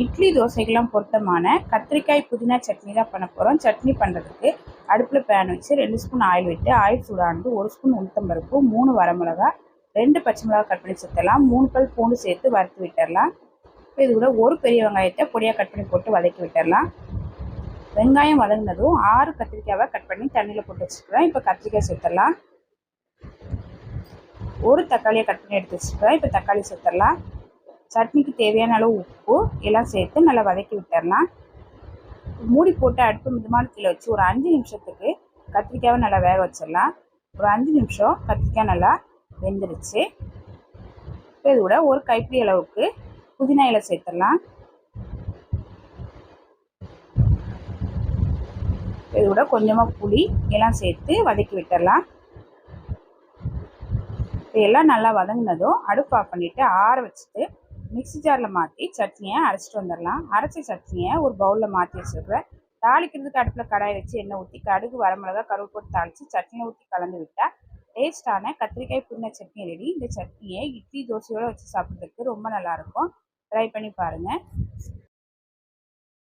இட்லி தோசைக்கெல்லாம் பொருத்தமான கத்திரிக்காய் புதினா சட்னி தான் பண்ண போகிறோம். சட்னி பண்ணுறதுக்கு அடுப்பில் பேன் வச்சு 2 ஸ்பூன் ஆயில் விட்டு ஆயில் சூடானது 1 ஸ்பூன் உளுத்தம்பருப்பு, 3 வரமிளகா, 2 பச்சை மிளகா கட் பண்ணி சேர்த்துடலாம். 3 பல் பூண்டு சேர்த்து வறுத்து விட்டுடலாம். இது கூட ஒரு பெரிய வெங்காயத்தை பொடியாக கட் பண்ணி போட்டு வதக்கி விட்டுடலாம். வெங்காயம் வதங்கினதும் 6 கத்திரிக்காவை கட் பண்ணி தண்ணியில் போட்டு வச்சுக்கிறேன். இப்போ கத்திரிக்காய் சேர்த்துடலாம். ஒரு தக்காளியை கட் பண்ணி எடுத்து வச்சுக்கிறேன். இப்போ தக்காளி சேர்த்துடலாம். சட்னிக்கு தேவையான அளவு உப்பு எல்லாம் சேர்த்து நல்லா வதக்கி விட்டுடலாம். மூடி போட்டு அடுப்பு மிதமான தீயில வச்சு ஒரு 5 நிமிஷத்துக்கு கத்திரிக்காவை நல்லா வேக வச்சிடலாம். ஒரு 5 நிமிஷம் கத்திரிக்காய் நல்லா வெந்துடுச்சு. இது கூட ஒரு கைப்பிடி அளவுக்கு புதினா இலை சேர்த்துடலாம். இது கூட கொஞ்சமாக புளி எல்லாம் சேர்த்து வதக்கி விட்டுடலாம். இதெல்லாம் நல்லா வதங்கினதும் அடுப்பு ஆஃப் பண்ணிவிட்டு ஆற வச்சுட்டு மிக்ஸி ஜாரில் மாற்றி சட்னியை அரைச்சிட்டு வந்துடலாம். அரைச்ச சட்னியை ஒரு பவுலில் மாற்றி வச்சுருக்கிறேன். தாளிக்கிறதுக்கு அடுப்பில் கடாயை வச்சு எண்ணெய் ஊற்றி கடுகு, வரமிளகா, கருவேப்பிலை போட்டு தாளித்து சட்னியை ஊற்றி கலந்து விட்டால் டேஸ்ட்டான கத்திரிக்காய் புதினா சட்னி ரெடி. இந்த சட்னியை இட்லி தோசையோடு வச்சு சாப்பிட்றதுக்கு ரொம்ப நல்லாயிருக்கும். ட்ரை பண்ணி பாருங்கள்.